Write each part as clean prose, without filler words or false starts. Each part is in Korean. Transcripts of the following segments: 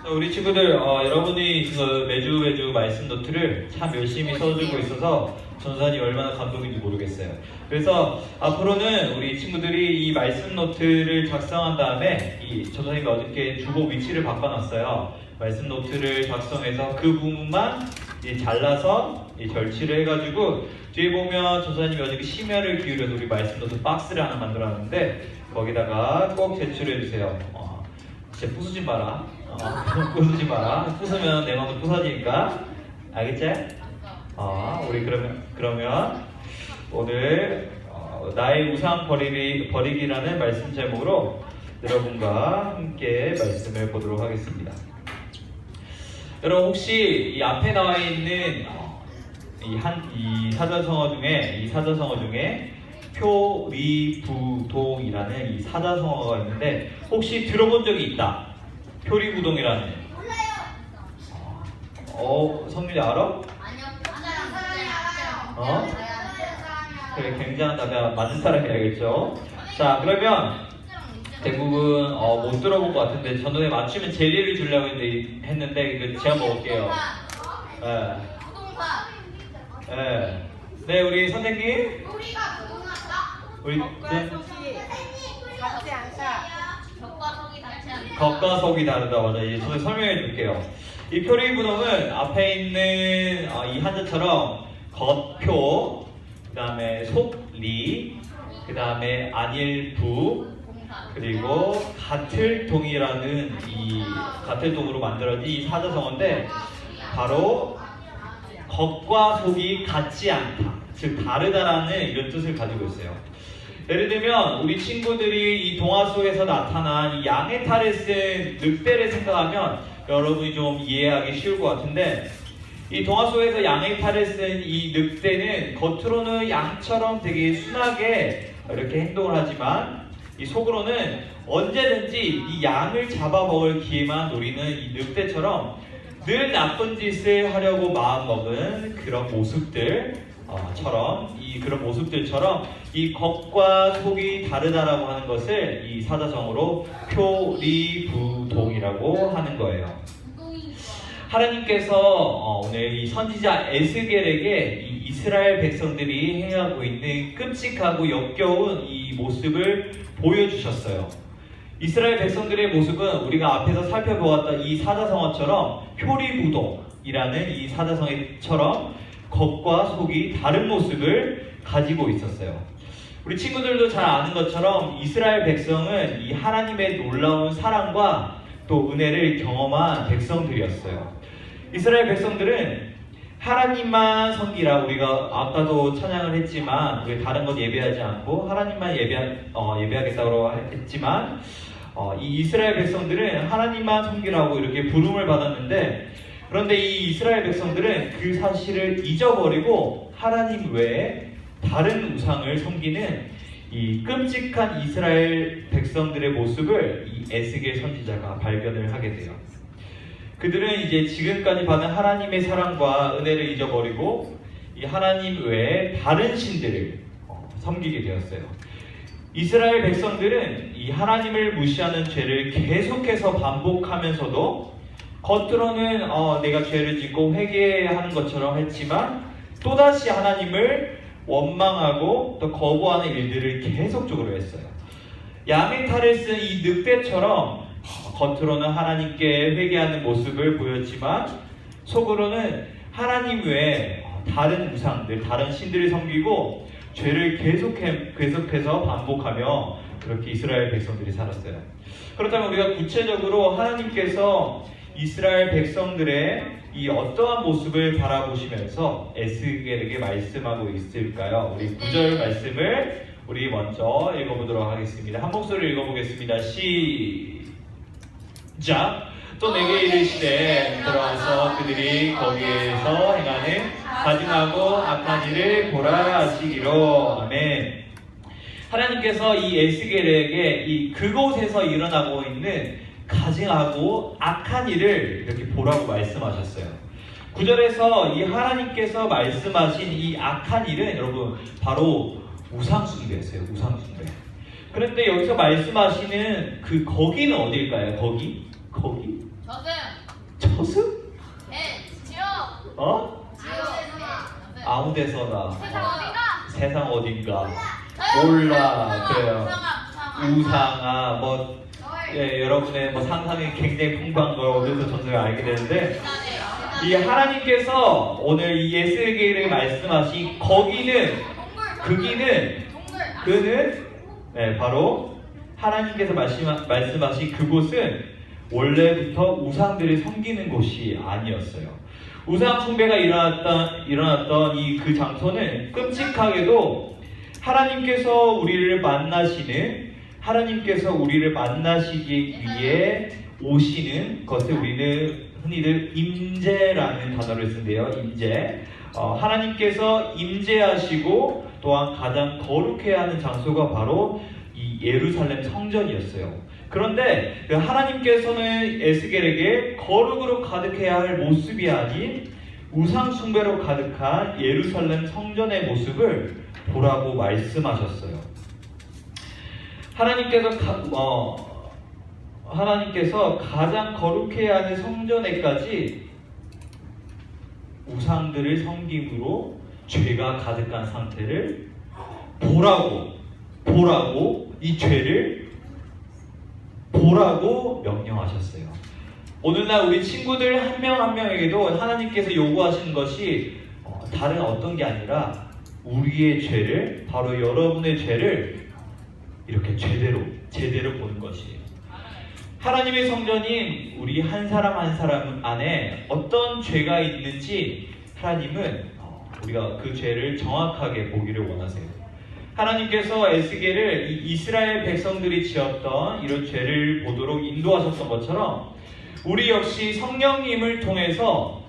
우리 친구들, 여러분이 매주 말씀 노트를 참 열심히 써주고 있어서 전사님 얼마나 감동인지 모르겠어요. 그래서 앞으로는 우리 친구들이 이 말씀 노트를 작성한 다음에 이 전사님이 어저께 주보 위치를 바꿔놨어요. 말씀 노트를 작성해서 그 부분만 잘라서 절치를 해가지고 뒤에 보면 전사님이 어저께 심혈을 기울여서 우리 말씀 노트 박스를 하나 만들어놨는데 거기다가 꼭 제출해주세요. 진짜 부수지 마라. 부수지 마라. 부수면 내 마음도 부서지니까. 알겠지? 우리 그러면 오늘 나의 우상 버리기라는 말씀 제목으로 여러분과 함께 말씀을 보도록 하겠습니다. 여러분 혹시 이 앞에 나와 있는 이 사자성어 중에 표리부동이라는 이 사자성어가 있는데 혹시 들어본 적이 있다? 표리부동이라는. 몰라요. 성민이 알아? 아니요. 알아요. 그래, 굉장한 답변 맞는 사람이 알겠죠? 자, 그러면 대부분 못 들어본 것 같은데 전번에 맞추면 젤리를 주려고 했는데 이거 제가 먹을게요. 네, 우리 선생님. 우리가 부동하다. 우리 같지 않다. 겉과 속이 다르다. 맞아. 이제 저는 설명해 줄게요. 이 표리부동은 앞에 있는 이 한자처럼 겉표, 그 다음에 속리, 그 다음에 안일부, 그리고 같을동이라는 이 같을동으로 만들어진 이 사자성어인데 바로 겉과 속이 같지 않다, 즉 다르다라는 이런 뜻을 가지고 있어요. 예를 들면 우리 친구들이 이 동화 속에서 나타난 이 양의 탈을 쓴 늑대를 생각하면 여러분이 좀 이해하기 쉬울 것 같은데 이 동화 속에서 양의 탈을 쓴 이 늑대는 겉으로는 양처럼 되게 순하게 이렇게 행동을 하지만 이 속으로는 언제든지 이 양을 잡아먹을 기회만 노리는 이 늑대처럼 늘 나쁜 짓을 하려고 마음먹은 그런 모습들처럼 이 겉과 속이 다르다라고 하는 것을 이 사자성어로 표리부동이라고 하는 거예요. 하나님께서 오늘 이 선지자 에스겔에게 이 이스라엘 백성들이 행하고 있는 끔찍하고 역겨운 이 모습을 보여주셨어요. 이스라엘 백성들의 모습은 우리가 앞에서 살펴보았던 이 사자성어처럼 표리부동이라는 이 사자성어처럼 겉과 속이 다른 모습을 가지고 있었어요. 우리 친구들도 잘 아는 것처럼 이스라엘 백성은 이 하나님의 놀라운 사랑과 또 은혜를 경험한 백성들이었어요. 이스라엘 백성들은 하나님만 섬기라, 우리가 아까도 찬양을 했지만 우리 다른 것 예배하지 않고 하나님만 예배하겠다고 했지만 이 이스라엘 백성들은 하나님만 섬기라고 이렇게 부름을 받았는데 그런데 이 이스라엘 백성들은 그 사실을 잊어버리고 하나님 외에 다른 우상을 섬기는 이 끔찍한 이스라엘 백성들의 모습을 이 에스겔 선지자가 발견을 하게 돼요. 그들은 이제 지금까지 받은 하나님의 사랑과 은혜를 잊어버리고 이 하나님 외에 다른 신들을 섬기게 되었어요. 이스라엘 백성들은 이 하나님을 무시하는 죄를 계속해서 반복하면서도 겉으로는 내가 죄를 짓고 회개하는 것처럼 했지만 또다시 하나님을 원망하고 또 거부하는 일들을 계속적으로 했어요. 양의 탈을 쓴 이 늑대처럼 겉으로는 하나님께 회개하는 모습을 보였지만 속으로는 하나님 외에 다른 우상들, 다른 신들을 섬기고 죄를 계속해서 반복하며 그렇게 이스라엘 백성들이 살았어요. 그렇다면 우리가 구체적으로 하나님께서 이스라엘 백성들의 이 어떠한 모습을 바라보시면서 에스겔에게 말씀하고 있을까요? 우리 9절 말씀을 우리 먼저 읽어보도록 하겠습니다. 한 목소리를 읽어보겠습니다. 시작! 또 내게 이르시되 들어와서 그들이 거기에서 행하는 가증하고 악한 일을 보라 하시기로. 아멘. 하나님께서 이 에스겔에게 이 그곳에서 일어나고 있는 가증하고 악한 일을 이렇게 보라고 말씀하셨어요. 9절에서 이 하나님께서 말씀하신 이 악한 일은 여러분 바로 우상숭배였어요. 우상숭배. 그런데 여기서 말씀하시는 그 거기는 어딜까요? 거기? 저승. 처수? 네, 지옥. 어? 지옥. 아무 데서나. 세상 어딘가? 세상 어딘가. 몰라. 그래요. 우상아, 뭐, 예, 여러분의 뭐 상상이 굉장히 풍부한 걸 어디서 전설 알게 되는데, 이 하나님께서 오늘 이 에스겔에게 말씀하신 거기는, 그는, 네, 바로 하나님께서 말씀하신 그곳은 원래부터 우상들을 섬기는 곳이 아니었어요. 우상 숭배가 일어났던 이 그 장소는 끔찍하게도 하나님께서 우리를 만나시기 위해 오시는 것을 우리는 흔히들 임재라는 단어를 쓴대요. 임재. 하나님께서 임재하시고 또한 가장 거룩해야 하는 장소가 바로 이 예루살렘 성전이었어요. 그런데 하나님께서는 에스겔에게 거룩으로 가득해야 할 모습이 아닌 우상 숭배로 가득한 예루살렘 성전의 모습을 보라고 말씀하셨어요. 하나님께서 가장 거룩해야 하는 성전에까지 우상들을 섬김으로 죄가 가득한 상태를 보라고 이 죄를 보라고 명령하셨어요. 오늘날 우리 친구들 한 명 한 명에게도 하나님께서 요구하시는 것이 다른 어떤 게 아니라 우리의 죄를, 바로 여러분의 죄를 이렇게 제대로 보는 것이에요. 하나님의 성전인 우리 한 사람 한 사람 안에 어떤 죄가 있는지 하나님은 우리가 그 죄를 정확하게 보기를 원하세요. 하나님께서 에스겔을 이스라엘 백성들이 지었던 이런 죄를 보도록 인도하셨던 것처럼 우리 역시 성령님을 통해서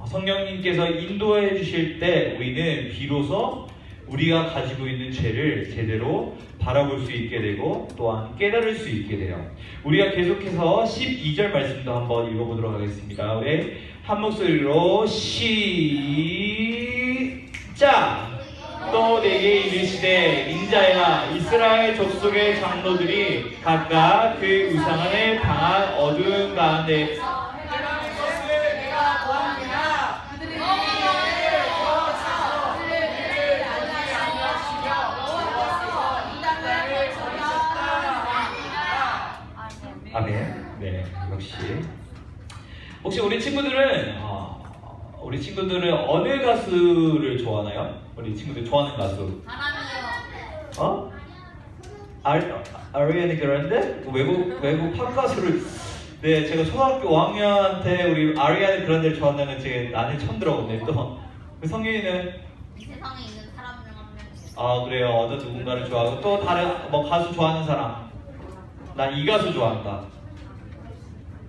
성령님께서 인도해 주실 때 우리는 비로소 우리가 가지고 있는 죄를 제대로 바라볼 수 있게 되고 또한 깨달을 수 있게 돼요. 우리가 계속해서 12절 말씀도 한번 읽어보도록 하겠습니다. 우리 한 목소리로 시작! 또 내게 이르시되 인자야 이스라엘 족속의 장로들이 각각 그 우상 안에 방한 어두운 가운데 아멘. 네, 역시. 혹시 우리 친구들은 어느 가수를 좋아하나요? 우리 친구들 좋아하는 가수. 아리아나 그란데? 외국 팝 가수를. 네, 제가 초등학교 5학년 때 우리 아리아나 그란데를 좋아한다는 나는 처음 들어보네. 또 성윤이는 이 세상에 있는 사람 중 한 명이에요. 아 그래요. 어떤 누군가를 좋아하고 또 다른 뭐 가수 좋아하는 사람. 난 이 가수 좋아한다.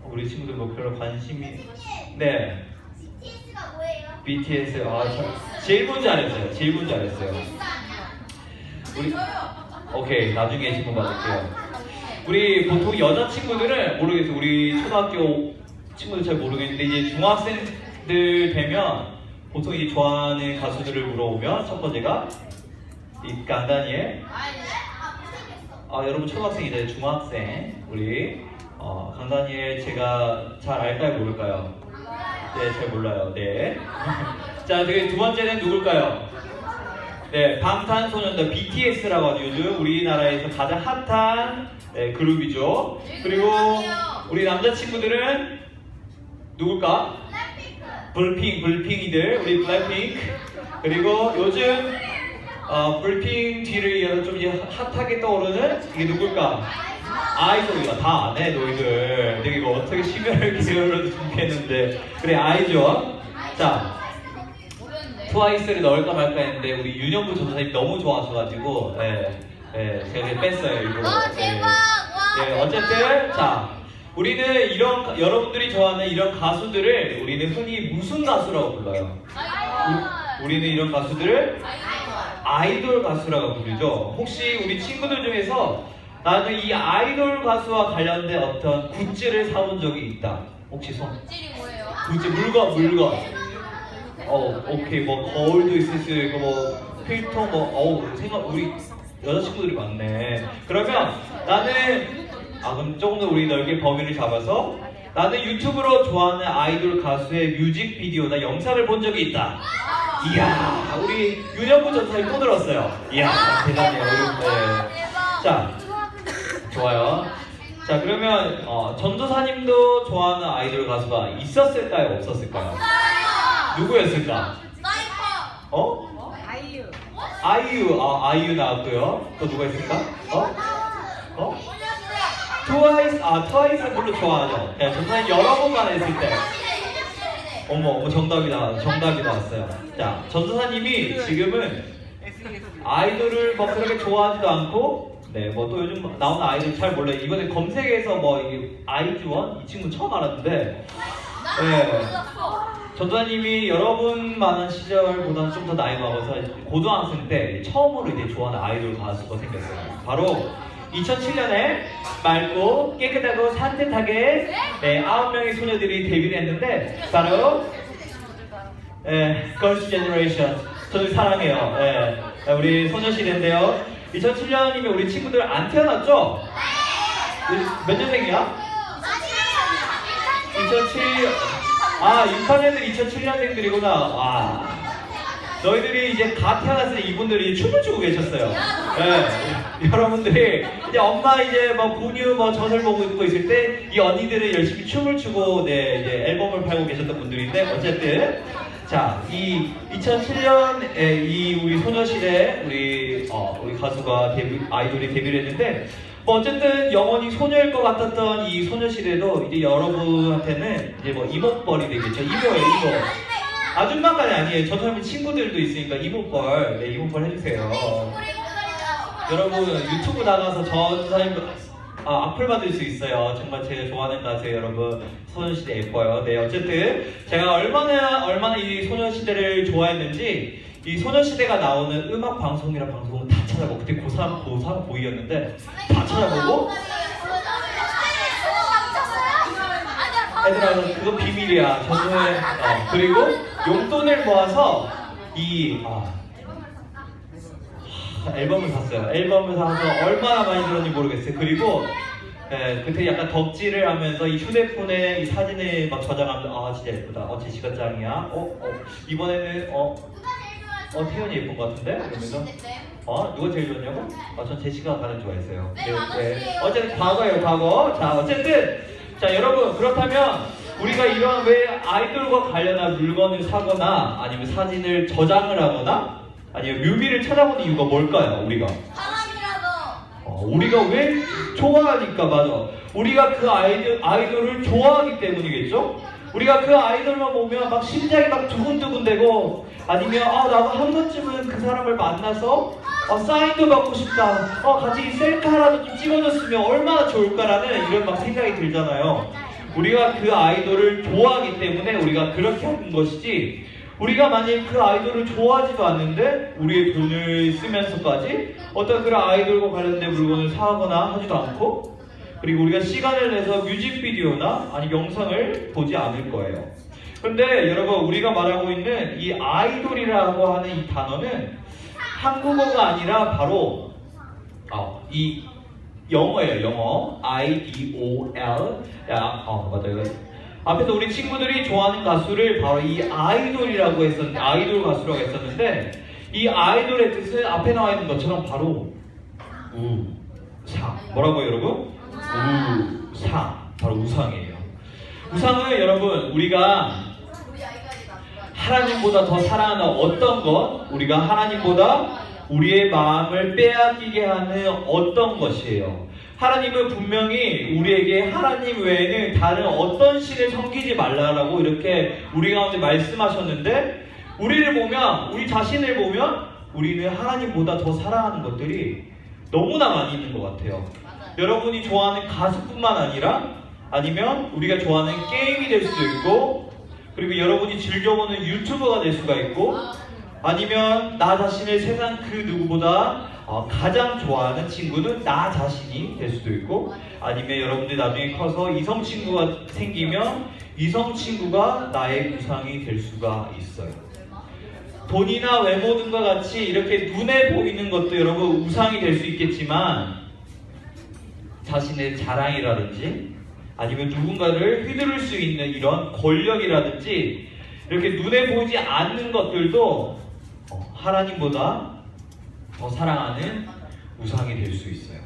우리 친구들 뭐 별로 관심이. 네. BTS가 뭐예요? BTS. 제일 먼저 잘했어요. 우리 오케이 나중에 질문 받을게요. 우리 보통 여자 친구들은 모르겠어요. 우리 초등학교 친구들 잘 모르겠는데 이제 중학생들 되면 보통 이 좋아하는 가수들을 물어보면 첫 번째가 이 강다니엘. 여러분 초등학생이죠. 중학생 우리 강다니엘 제가 잘 알까요 모를까요? 네, 잘 몰라요. 네. 자, 두 번째는 누굴까요? 네, 방탄소년단 BTS라고 하죠. 요즘 우리나라에서 가장 핫한 그룹이죠. 그리고 우리 남자친구들은 누굴까? 블랙핑이들, 우리 블랙핑크. 그리고 요즘 블랙핑 뒤를 이어서 좀 이제 핫하게 떠오르는 이게 누굴까? 아이돌이가 다 안 해 너희들. 되게 이거 어떻게 심혈을 기울여도 좋겠는데. 그래 아이죠. 자, 트와이스를 넣을까 말까 했는데 우리 윤영부 전도사님 너무 좋아하셔가지고 제가 그냥 뺐어요 일부러. 대박! 와! 네, 어쨌든 자 우리는 여러분들이 좋아하는 이런 가수들을 우리는 흔히 무슨 가수라고 불러요? 우리는 이런 가수들을 아이돌 가수라고 부르죠. 혹시 우리 친구들 중에서 나는 이 아이돌 가수와 관련된 어떤 굿즈를 사본 적이 있다. 혹시 손? 굿질이 뭐예요? 굿즈 물건. 오케이 뭐 거울도 있을 수 있고 뭐 필터 우리 여자친구들이 많네. 그러면 나는 그럼 조금 더 우리 넓게 범위를 잡아서 나는 유튜브로 좋아하는 아이돌 가수의 뮤직비디오나 영상을 본 적이 있다. 이야, 우리 윤영구 전사님 또 들었어요. 이야, 대단해요. 네. 자, 좋아요. 자, 그러면 전도사님도 좋아하는 아이돌 가수가 있었을까요? 없었을까요? 누구였을까? 어? 아이유. 아이유 나왔고요. 또 누가 있을까? 트와이스 물론 좋아하죠. 네, 전사님 여러 번만 했을 때. 어머, 정답이 나왔어요. 자, 전도사님이 지금은 아이돌을 뭐 그렇게 좋아하지도 않고, 네, 뭐 또 요즘 나오는 아이돌 잘 몰라요. 이번에 검색해서 뭐 아이즈원 이 친구 처음 알았는데, 네, 전도사님이 여러분 많은 시절보다는 좀 더 나이 먹어서 고등학생 때 처음으로 이제 좋아하는 아이돌 가수가 생겼어요. 바로 2007년에 맑고 깨끗하고 산뜻하게 9명의 소녀들이 데뷔를 했는데 바로 Girls' Generation. 저를 사랑해요. 우리 소녀시대인데요. 2007년이면 우리 친구들 안 태어났죠? 몇 년생이야? 2007. 6학년들 2007년생들이구나. 와. 너희들이 이제 갓 태어났을 때 이분들이 춤을 추고 계셨어요. 여러분들이 이제 엄마 이제 뭐 분유 뭐 젖을 보고 있고 있을 때 이 언니들은 열심히 춤을 추고 이제 앨범을 팔고 계셨던 분들인데 어쨌든 자, 이 2007년에 이 우리 소녀시대 우리 가수가 아이돌이 데뷔를 했는데 뭐 어쨌든 영원히 소녀일 것 같았던 이 소녀시대도 이제 여러분한테는 이제 뭐 이모뻘이 되겠죠. 이모예요. 아줌마까지 아니에요. 저 사람의 친구들도 있으니까 이모뻘. 네, 이모뻘 해주세요. 여러분 유튜브 나가서 저 사람 악플 받을 수 있어요. 정말 제가 좋아하는 가수예요, 여러분. 소녀시대 예뻐요. 네, 어쨌든 제가 얼마나 이 소녀시대를 좋아했는지 이 소녀시대가 나오는 음악 방송이랑 방송은 다 찾아보고 그때 고3 고2였는데 다 찾아보고 얘들아 그거 비밀이야. 전후에 그리고 용돈을 모아서 앨범을 샀어요. 앨범을 사서 얼마나 많이 들었는지 모르겠어요. 그리고 그때 약간 덕질을 하면서 이 휴대폰에 이 사진을 막 저장하면서 진짜 예쁘다. 제시가 짱이야. 이번에는 태연이 예쁜 것 같은데? 이러면서 누가 제일 좋았냐고? 전 제시가 가장 좋아했어요. 네. 어쨌든 과거예요, 과거. 자, 어쨌든 자, 여러분 그렇다면 우리가 이런 왜 아이돌과 관련한 물건을 사거나 아니면 사진을 저장을 하거나 아니면 뮤비를 찾아보는 이유가 뭘까요? 우리가 우리가 왜 좋아하니까 맞아. 우리가 그 아이돌을 좋아하기 때문이겠죠? 우리가 그 아이돌만 보면 막 심장이 막 두근두근대고 아니면 나도 한 번쯤은 그 사람을 만나서 사인도 받고 싶다. 같이 셀카라도 좀 찍어줬으면 얼마나 좋을까라는 이런 막 생각이 들잖아요. 우리가 그 아이돌을 좋아하기 때문에 우리가 그렇게 하는 것이지 우리가 만약에 그 아이돌을 좋아하지도 않는데 우리의 돈을 쓰면서까지 어떤 그런 아이돌과 관련된 물건을 사거나 하지도 않고 그리고 우리가 시간을 내서 뮤직비디오나 아니 영상을 보지 않을 거예요. 그런데 여러분 우리가 말하고 있는 이 아이돌이라고 하는 이 단어는 한국어가 아니라 바로 이 영어예요. 영어 IDOL 맞아요. 앞에서 우리 친구들이 좋아하는 가수를 바로 이 아이돌이라고 했었는데 아이돌 가수라고 했었는데 이 아이돌의 뜻은 앞에 나와 있는 것처럼 바로 우상. 뭐라고요, 여러분? 우상. 바로 우상이에요. 우상은 여러분 우리가 하나님보다 더 사랑하는 어떤 것, 우리가 하나님보다 우리의 마음을 빼앗기게 하는 어떤 것이에요. 하나님은 분명히 우리에게 하나님 외에는 다른 어떤 신을 섬기지 말라라고 이렇게 우리 가운데 말씀하셨는데 우리를 보면, 우리 자신을 보면 우리는 하나님보다 더 사랑하는 것들이 너무나 많이 있는 것 같아요. 여러분이 좋아하는 가수뿐만 아니라 아니면 우리가 좋아하는 게임이 될 수도 있고 그리고 여러분이 즐겨보는 유튜버가 될 수가 있고 아니면 나 자신을 세상 그 누구보다 가장 좋아하는 친구는 나 자신이 될 수도 있고 아니면 여러분들이 나중에 커서 이성 친구가 생기면 이성 친구가 나의 우상이 될 수가 있어요. 돈이나 외모 등과 같이 이렇게 눈에 보이는 것도 여러분 우상이 될 수 있겠지만 자신의 자랑이라든지 아니면 누군가를 휘두를 수 있는 이런 권력이라든지 이렇게 눈에 보이지 않는 것들도 하나님보다 더 사랑하는 우상이 될 수 있어요.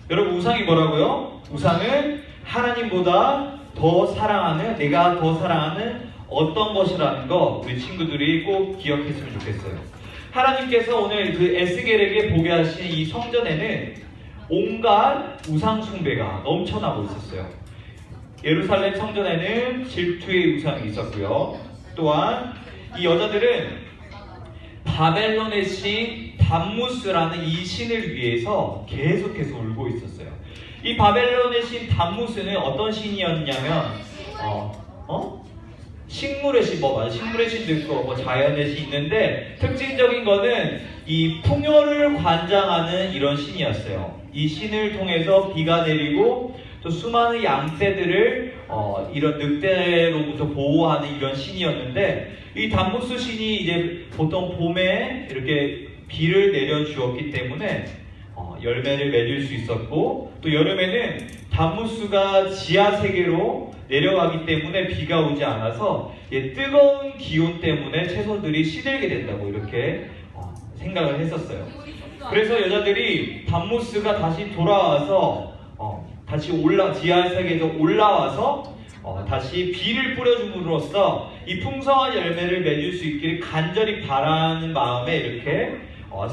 여러분, 우상이 뭐라고요? 우상은 하나님보다 더 사랑하는, 내가 더 사랑하는 어떤 것이라는 거 우리 친구들이 꼭 기억했으면 좋겠어요. 하나님께서 오늘 그 에스겔에게 보게 하신 이 성전에는 온갖 우상 숭배가 넘쳐나고 있었어요. 예루살렘 성전에는 질투의 우상이 있었고요. 또한 이 여자들은 바벨론의 신 담무스라는 이 신을 위해서 계속해서 울고 있었어요. 이 바벨론의 신 담무스는 어떤 신이었냐면 식물의 신, 맞아. 식물의 신도 있고 자연의 신 있는데 특징적인 거는 이 풍요를 관장하는 이런 신이었어요. 이 신을 통해서 비가 내리고 또 수많은 양떼들을 이런 늑대로부터 보호하는 이런 신이었는데, 이 담무스 신이 이제 보통 봄에 이렇게 비를 내려주었기 때문에 열매를 맺을 수 있었고, 또 여름에는 담무스가 지하 세계로 내려가기 때문에 비가 오지 않아서 뜨거운 기온 때문에 채소들이 시들게 된다고 이렇게 생각을 했었어요. 그래서 여자들이 담무스가 다시 돌아와서 다시 지하 세계에서 올라와서 다시 비를 뿌려줌으로써 이 풍성한 열매를 맺을 수 있기를 간절히 바라는 마음에 이렇게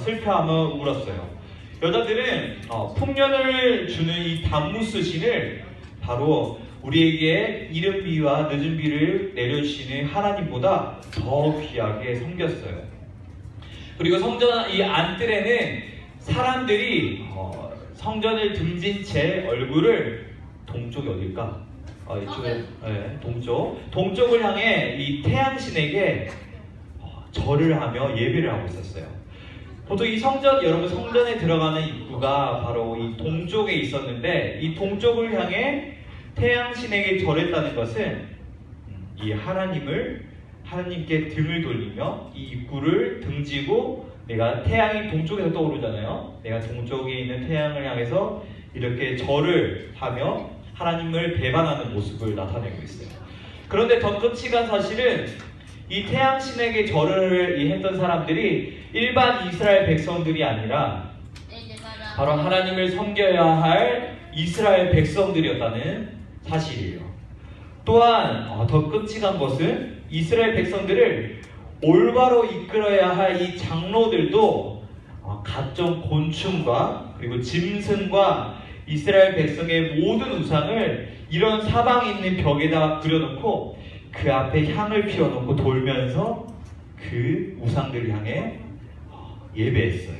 슬퍼하며 울었어요. 여자들은 풍년을 주는 이 담무스 신을 바로 우리에게 이른 비와 늦은 비를 내려주시는 하나님보다 더 귀하게 섬겼어요. 그리고 성전 이 안뜰에는 사람들이 성전을 등진 채 얼굴을 동쪽이 어딜까? 이쪽에 동쪽을 향해 이 태양신에게 절을 하며 예배를 하고 있었어요. 보통 이 성전, 여러분 성전에 들어가는 입구가 바로 이 동쪽에 있었는데, 이 동쪽을 향해 태양신에게 절했다는 것은 이 하나님께 등을 돌리며 이 입구를 등지고, 내가 태양이 동쪽에서 떠오르잖아요. 내가 동쪽에 있는 태양을 향해서 이렇게 절을 하며 하나님을 배반하는 모습을 나타내고 있어요. 그런데 더 끔찍한 사실은 이 태양신에게 절을 했던 사람들이 일반 이스라엘 백성들이 아니라 바로 하나님을 섬겨야 할 이스라엘 백성들이었다는 사실이에요. 또한 더 끔찍한 것은 이스라엘 백성들을 올바로 이끌어야 할 이 장로들도 각종 곤충과 그리고 짐승과 이스라엘 백성의 모든 우상을 이런 사방에 있는 벽에다가 그려놓고 그 앞에 향을 피워놓고 돌면서 그 우상들을 향해 예배했어요.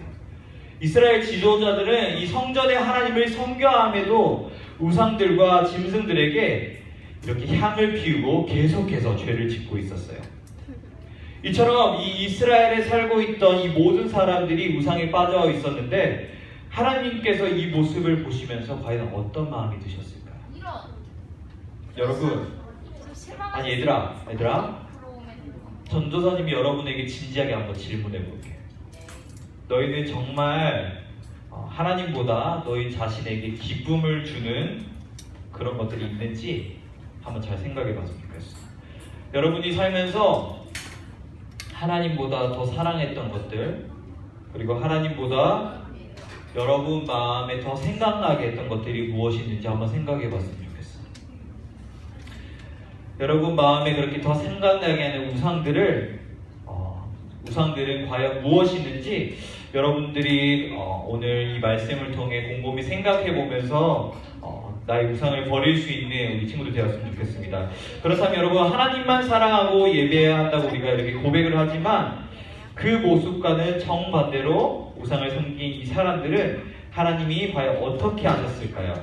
이스라엘 지도자들은 이 성전에 하나님을 섬겨함에도 우상들과 짐승들에게 이렇게 향을 피우고 계속해서 죄를 짓고 있었어요. 이처럼 이 이스라엘에 살고 있던 이 모든 사람들이 우상에 빠져 있었는데, 하나님께서 이 모습을 보시면서 과연 어떤 마음이 드셨을까요? 여러분, 아니 얘들아, 전도사님이 여러분에게 진지하게 한번 질문해 볼게요. 너희는 정말 하나님보다 너희 자신에게 기쁨을 주는 그런 것들이 있는지 한번 잘 생각해 봤으면 좋겠어요. 여러분이 살면서 하나님보다 더 사랑했던 것들, 그리고 하나님보다 여러분 마음에 더 생각나게 했던 것들이 무엇이 있는지 한번 생각해 봤으면 좋겠어요. 여러분 마음에 그렇게 더 생각나게 하는 우상들은 과연 무엇이 있는지 여러분들이 오늘 이 말씀을 통해 곰곰이 생각해 보면서 나의 우상을 버릴 수 있는 우리 친구들 되었으면 좋겠습니다. 그렇다면 여러분, 하나님만 사랑하고 예배해야 한다고 우리가 이렇게 고백을 하지만 그 모습과는 정반대로 우상을 섬긴 이 사람들은 하나님이 과연 어떻게 하셨을까요?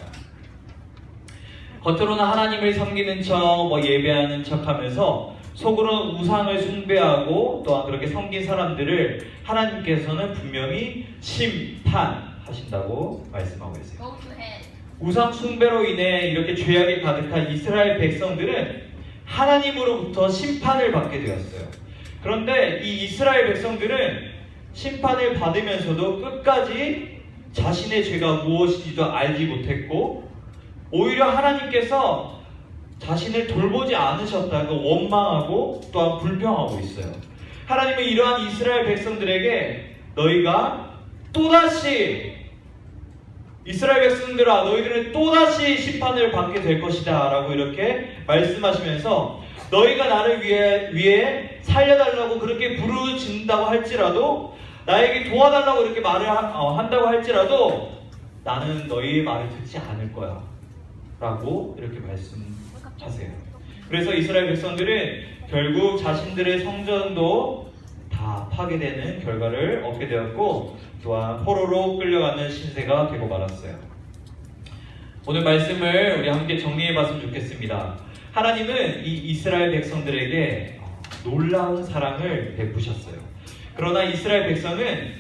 겉으로는 하나님을 섬기는 척, 예배하는 척 하면서 속으로는 우상을 숭배하고 또한 그렇게 섬긴 사람들을 하나님께서는 분명히 심판하신다고 말씀하고 있어요. 우상 숭배로 인해 이렇게 죄악이 가득한 이스라엘 백성들은 하나님으로부터 심판을 받게 되었어요. 그런데 이 이스라엘 백성들은 심판을 받으면서도 끝까지 자신의 죄가 무엇인지도 알지 못했고 오히려 하나님께서 자신을 돌보지 않으셨다고 원망하고 또한 불평하고 있어요. 하나님은 이러한 이스라엘 백성들에게 너희가 또다시 이스라엘 백성들아 너희들은 또다시 심판을 받게 될 것이다 라고 이렇게 말씀하시면서 너희가 나를 위해 살려달라고 그렇게 부르짖는다고 할지라도 나에게 도와달라고 이렇게 말을 한다고 할지라도 나는 너희의 말을 듣지 않을 거야 라고 이렇게 말씀하세요. 그래서 이스라엘 백성들은 결국 자신들의 성전도 다 파괴되는 결과를 얻게 되었고 또한 포로로 끌려가는 신세가 되고 말았어요. 오늘 말씀을 우리 함께 정리해 봤으면 좋겠습니다. 하나님은 이 이스라엘 백성들에게 놀라운 사랑을 베푸셨어요. 그러나 이스라엘 백성은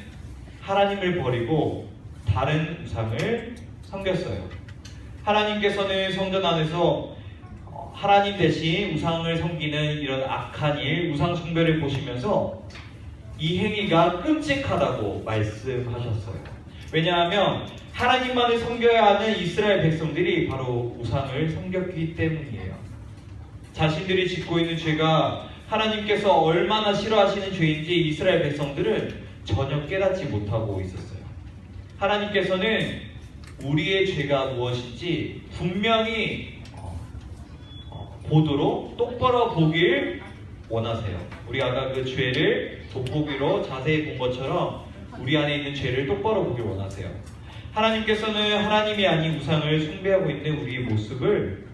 하나님을 버리고 다른 우상을 섬겼어요. 하나님께서는 성전 안에서 하나님 대신 우상을 섬기는 이런 악한 일, 우상 숭배를 보시면서 이 행위가 끔찍하다고 말씀하셨어요. 왜냐하면 하나님만을 섬겨야 하는 이스라엘 백성들이 바로 우상을 섬겼기 때문이에요. 자신들이 짓고 있는 죄가 하나님께서 얼마나 싫어하시는 죄인지 이스라엘 백성들은 전혀 깨닫지 못하고 있었어요. 하나님께서는 우리의 죄가 무엇인지 분명히 보도록 똑바로 보길 원하세요. 우리 아까 그 죄를 돋보기로 자세히 본 것처럼 우리 안에 있는 죄를 똑바로 보길 원하세요. 하나님께서는 하나님이 아닌 우상을 숭배하고 있는 우리의 모습을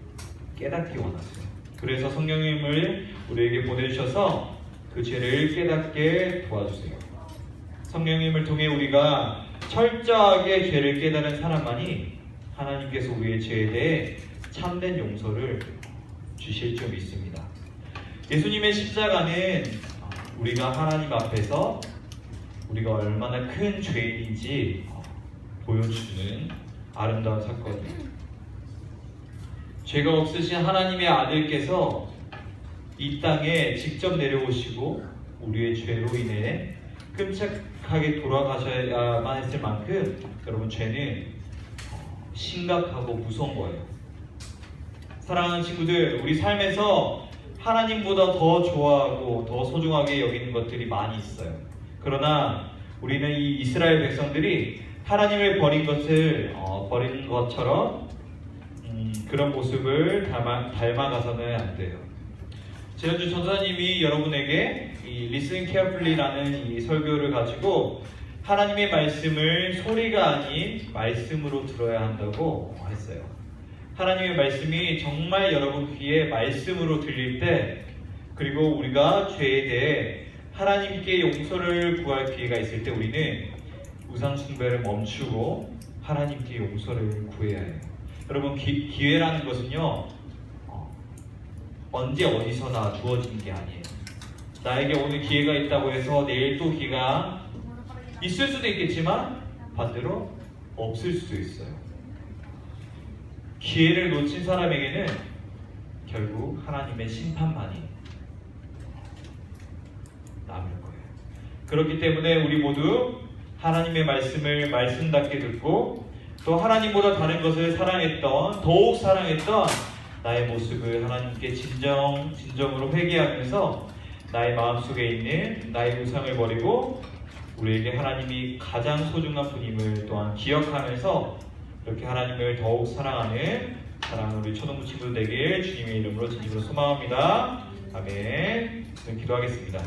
깨닫기 원하세요. 그래서 성령님을 우리에게 보내주셔서 그 죄를 깨닫게 도와주세요. 성령님을 통해 우리가 철저하게 죄를 깨달은 사람만이 하나님께서 우리의 죄에 대해 참된 용서를 주실 줄 믿습니다. 예수님의 십자가는 우리가 하나님 앞에서 우리가 얼마나 큰 죄인인지 보여주는 아름다운 사건이에요. 죄가 없으신 하나님의 아들께서 이 땅에 직접 내려오시고 우리의 죄로 인해 끔찍하게 돌아가셔야만 했을 만큼 여러분 죄는 심각하고 무서운 거예요. 사랑하는 친구들, 우리 삶에서 하나님보다 더 좋아하고 더 소중하게 여기는 것들이 많이 있어요. 그러나 우리는 이 이스라엘 백성들이 하나님을 버린 것처럼 그런 모습을 닮아가서는 안 돼요. 지난주 전사님이 여러분에게 이 Listen Carefully라는 이 설교를 가지고 하나님의 말씀을 소리가 아닌 말씀으로 들어야 한다고 했어요. 하나님의 말씀이 정말 여러분 귀에 말씀으로 들릴 때, 그리고 우리가 죄에 대해 하나님께 용서를 구할 기회가 있을 때 우리는 우상 숭배를 멈추고 하나님께 용서를 구해야 해요. 여러분 기회라는 것은요 언제 어디서나 주어지는 게 아니에요. 나에게 오늘 기회가 있다고 해서 내일 또 기회가 있을 수도 있겠지만 반대로 없을 수도 있어요. 기회를 놓친 사람에게는 결국 하나님의 심판만이 남을 거예요. 그렇기 때문에 우리 모두 하나님의 말씀을 말씀답게 듣고 또 하나님보다 다른 것을 사랑했던, 더욱 사랑했던 나의 모습을 하나님께 진정으로 회개하면서 나의 마음속에 있는 나의 우상을 버리고 우리에게 하나님이 가장 소중한 분임을 또한 기억하면서 이렇게 하나님을 더욱 사랑하는 우리 초등부 친구들 되길 주님의 이름으로 진심으로 소망합니다. 아멘. 기도하겠습니다.